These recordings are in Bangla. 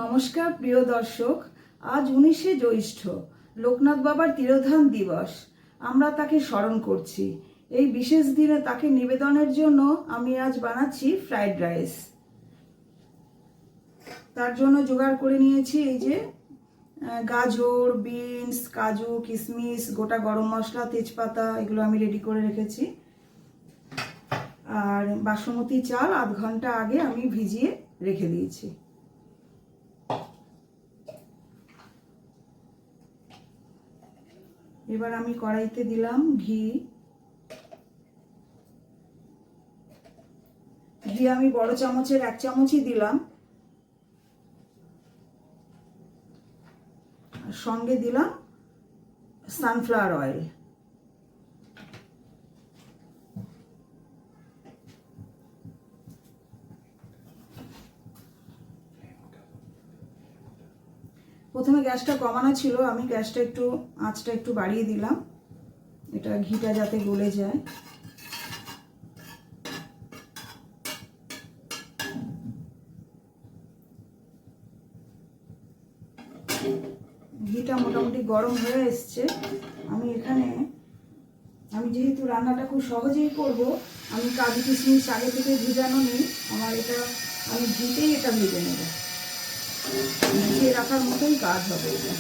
নমস্কার প্রিয় দর্শক, আজ 19শে জ্যৈষ্ঠ লোকনাথ বাবার তিরোধান দিবস। আমরা তাকে স্মরণ করছি। এই বিশেষ দিনে তাকে নিবেদনের জন্য আমি আজ বানাচ্ছি ফ্রাইড রাইস। তার জন্য জোগাড় করে নিয়েছি এই যে গাজর, বিনস, কাজু, কিশমিশ, গোটা গরম মশলা, তেজপাতা, এগুলো আমি রেডি করে রেখেছি। আর বাসমতি চাল আধ ঘন্টা আগে আমি ভিজিয়ে রেখে দিয়েছি। এবার আমি কড়াইতে দিলাম ঘি। আমি বড় চামচের 1 চামচই দিলাম। আর সঙ্গে দিলাম সানফ্লাওয়ার অয়েল। প্রথমে গ্যাসটা কমানো ছিল, আমি আঁচটা একটু বাড়িয়ে দিলাম, এটা ঘিটা যাতে গলে যায়। ঘিটা মোটামুটি গরম হয়ে এসছে। আমি যেহেতু রান্নাটা খুব সহজেই করব, আমি কাজু কিশমিশ আগে থেকে ভিজানো নেই, আমি ঘিতেই এটা ভেজে নেব। ভিজিয়ে রাখার মতোই কাজ হবে এটা।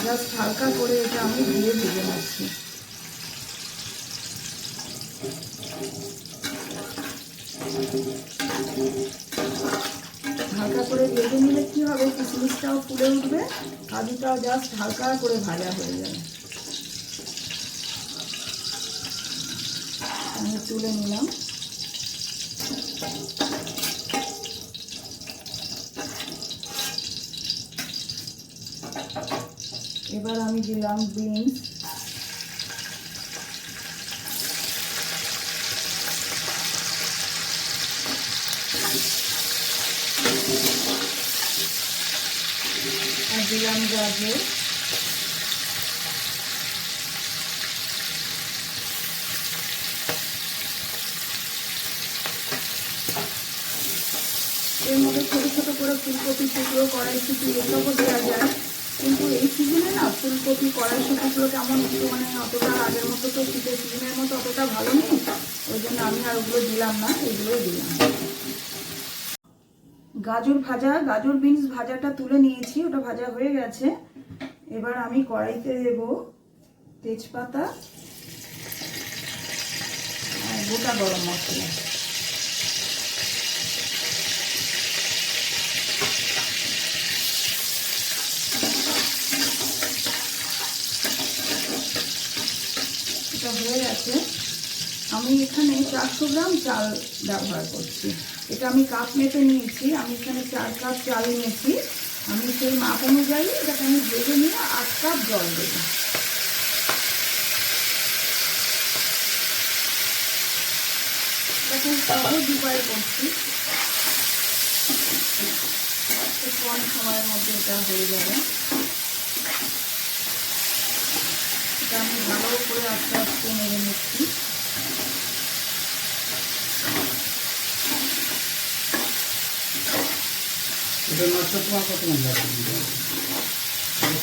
জাস্ট হালকা করে এটা আমি ধীরে ভেজে নিচ্ছি। হালকা করে ভেজে নিলে কি হবে, কিশমিশটাও ফুলে উঠবে, কাজুটাও জাস্ট হালকা করে ভাজা হয়ে যাবে। আমি তুলে নিলাম। এবার আমি দিলাম বিনস, আর দিলাম গাজর। এর মধ্যে ছোট ছোট করে ফুলকপি টুকরো, কড়াইশুঁটি এসবও দেওয়া যায়, কিন্তু এই সিজনে না ফুলকপি কড়াইশুঁটিগুলো কেমন একটু অতটা আগের মতো, তো শীতের সিজনের মতো অতটা ভালো নেই, ওই জন্য আমি আর ওগুলো দিলাম না, এগুলোই দিলাম। গাজর বিনস ভাজাটা তুলে নিয়েছি, ওটা ভাজা হয়ে গেছে। এবার আমি কড়াইতে দেব তেজপাতা আর গোটা গরম মশলা। এটা হয়ে গেছে। আমি এখানে 400 গ্রাম চাল ব্যবহার করছি। এটা আমি কাপ মেপে নিয়েছি, আমি এখানে 4 কাপ চাল নিয়েছি। আমি সেই মাপ অনুযায়ী এটাকে আমি ভেজে নিয়ে 8 কাপ জল দেব। এটা খুব সহজ উপায়ে করছি, খুব কম সময়ের মধ্যে এটা হয়ে যাবে। এটা আমি ভালো করে আস্তে আস্তে নেড়ে নিচ্ছি।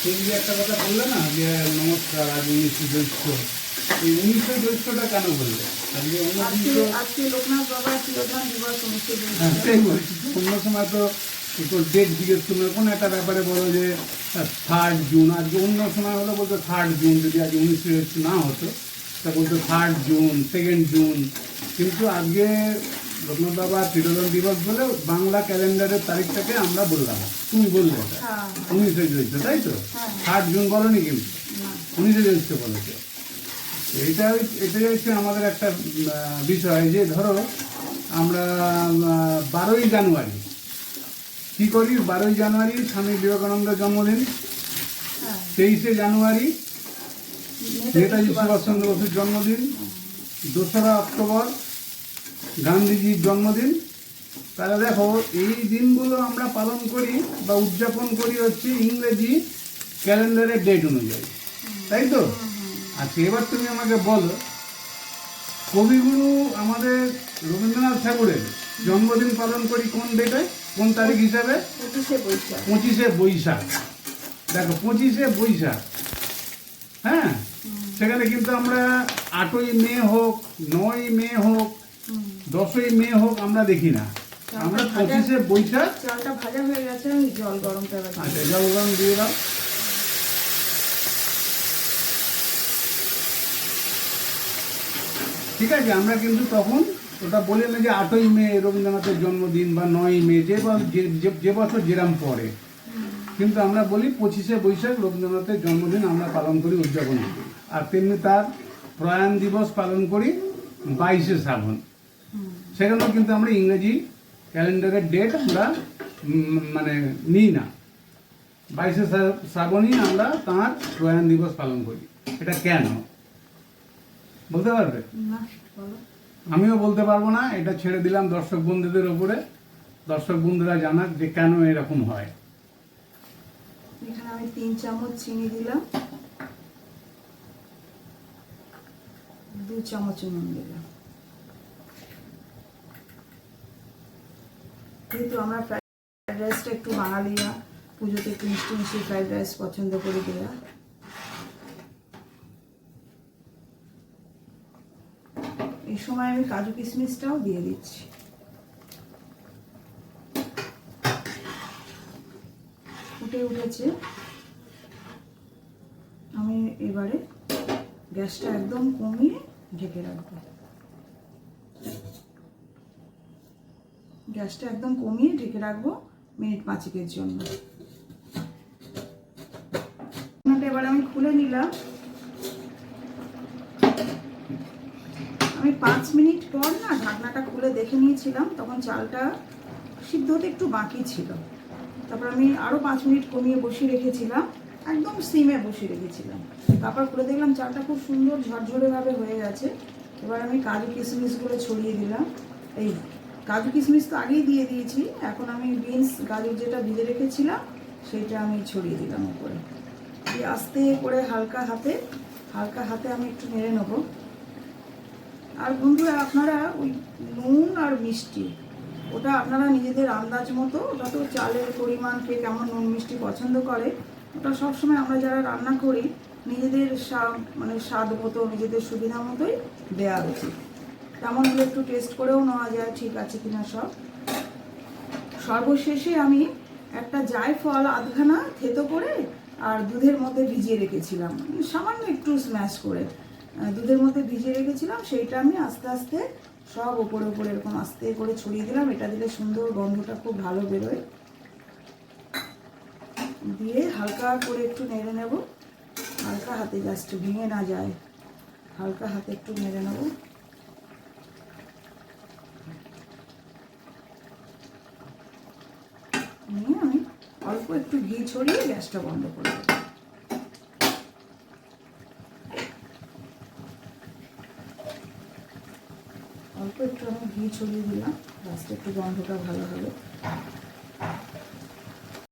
তুমি একটা কথা বললে না যে নমস্কার, আজ 19শে জ্যৈষ্ঠ। এই 19শে জ্যৈষ্ঠটা কেন বললে? আজকে লোকনাথ বাবার তিরোধান দিবস 19শে জ্যৈষ্ঠ। সেই বলছি, অন্য সময় তো ডেট জিজ্ঞেস করলে কোনো একটা ব্যাপারে বলো যে 3 জুন। আজকে অন্য সময় হলো বলতো 3 জুন, যদি আজ 19শে জ্যৈষ্ঠ না হতো তা বলতো 3 জুন, 2 জুন। কিন্তু আজকে লোকনাথ বাবার তিরোধান দিবস বলে বাংলা ক্যালেন্ডারের তারিখটাকে আমরা বললাম। তুমি বললে এটা 19শে জ্যৈষ্ঠ, তাই তো? 3 জুন বলনি, কিন্তু 19শে জ্যৈষ্ঠ বলেছে। এটাই হচ্ছে আমাদের একটা বিষয়, যে ধরো আমরা 12ই জানুয়ারি কি করি? 12ই জানুয়ারি স্বামী বিবেকানন্দের জন্মদিন। 23শে জানুয়ারি নেতাজি সুভাষচন্দ্র বসুর জন্মদিন। 2রা অক্টোবর গান্ধীজির জন্মদিন। তাহলে দেখো, এই দিনগুলো আমরা পালন করি বা উদযাপন করি হচ্ছে ইংরেজি ক্যালেন্ডারের ডেট অনুযায়ী, তাই তো? আচ্ছা, এবার তুমি আমাকে বলো, কবিগুরু আমাদের রবীন্দ্রনাথ ঠাকুরের জন্মদিন পালন করি কোন ডেটে? কোন তারিখ হিসাবে? 25শে বৈশাখ। 25শে বৈশাখ। দেখো 25শে বৈশাখ, হ্যাঁ, সেখানে কিন্তু আমরা 8ই মে হোক, 9ই মে হোক, 10ই মে হোক আমরা দেখি না, আমরা 25শে বৈশাখ। চালটা ভাজা হয়ে গেছে, আমি জল গরমটা এবার আচ্ছা, জল গরম দিয়ে দাও। ঠিক আছে, আমরা কিন্তু তখন ওটা বলি না যে 8ই মে রবীন্দ্রনাথের জন্মদিন বা 9ই মে, যে বছর যেরাম পড়ে, কিন্তু আমরা বলি 25শে বৈশাখ রবীন্দ্রনাথের জন্মদিন আমরা পালন করি, উদযাপন করি। আর তেমনি তার প্রয়াণ দিবস পালন করি 22শে শ্রাবণ। সেখানেও কিন্তু আমরা ইংরেজি ক্যালেন্ডারের ডেট আমরা মানে নিই না, 22শে শ্রাবণই আমরা তাঁর প্রয়াণ দিবস পালন করি। এটা কেন বলতে পারবে? না, বলো। আমিও বলতে পারবো না, এটা ছেড়ে দিলাম দর্শক বন্ধুদের ওপরে। দর্শক বন্ধুরা জানাক যে কেন এরকম হয়। এখানে আমি 3 চামচ চিনি দিলাম, 2 চামচ নুন দিলাম। যেহেতু আমরা ফ্রাইড রাইসটা একটু বাঙালিরা পুজোতে একটু মিষ্টি মিষ্টি ফ্রাইড রাইস পছন্দ করে দেওয়া। এই সময় আমি কাজু কিশমিশটাও দিয়ে দিচ্ছি। ফুটে উঠেছে, আমি এবারে গ্যাসটা একদম কমিয়ে ঢেকে রাখবো। গ্যাসটা একদম কমিয়ে ঢেকে রাখবো মিনিট 5-এর জন্য। এবার আমি খুলে নিলাম। আমি 5 মিনিট পর না ঢাকনাটা খুলে দেখে নিয়েছিলাম, তখন চালটা সিদ্ধ হতে একটু বাকি ছিল। তারপর আমি আরও 5 মিনিট কমিয়ে বসিয়ে রেখেছিলাম, একদম সিমে বসিয়ে রেখেছিলাম। তারপর খুলে দেখলাম চালটা খুব সুন্দর ঝরঝরেভাবে হয়ে গেছে। এবার আমি কাজু কিশমিশগুলো ছড়িয়ে দিলাম। এই কাজু কিশমিশ তো আগেই দিয়ে দিয়েছি, এখন আমি বিনস গাজর যেটা ভিজে রেখেছিলাম সেটা আমি ছড়িয়ে দিলাম উপরে। দিয়ে আস্তে করে হালকা হাতে আমি একটু নেড়ে নেবো। আর বন্ধুরা, আপনারা ওই নুন আর মিষ্টি ওটা আপনারা নিজেদের আন্দাজ মতো, ওটা তো চালের পরিমাণ কে কেমন নুন মিষ্টি পছন্দ করে, ওটা সবসময় আমরা যারা রান্না করি নিজেদের স্বাদ মতো, নিজেদের সুবিধা মতোই দেওয়া উচিত। তেমন হলে একটু টেস্ট করেও নেওয়া যায় ঠিক আছে কিনা সব। সর্বশেষে আমি একটা জায়ফল আধখানা থেতো করে আর দুধের মধ্যে ভিজিয়ে রেখেছিলাম, সামান্য একটু স্ম্যাশ করে দুধের মধ্যে ভিজিয়ে রেখেছিলাম, সেইটা আমি আস্তে আস্তে সব ওপরে ওপরে এরকম আস্তে করে ছড়িয়ে দিলাম। এটা দিলে সুন্দর গন্ধটা খুব ভালো বেরোয়। দিয়ে হালকা করে একটু নেড়ে নেব, হালকা হাতে, জাস্ট ভেঙে না যায়, হালকা হাতে একটু নেড়ে নেব। নিয়ে আমি অল্প একটু ঘি ছড়িয়ে গ্যাসটা বন্ধ করে দেব। অল্প একটু আমি ঘি ছড়িয়ে দিলাম, গ্যাসটা একটু গন্ধটা ভালো হবে।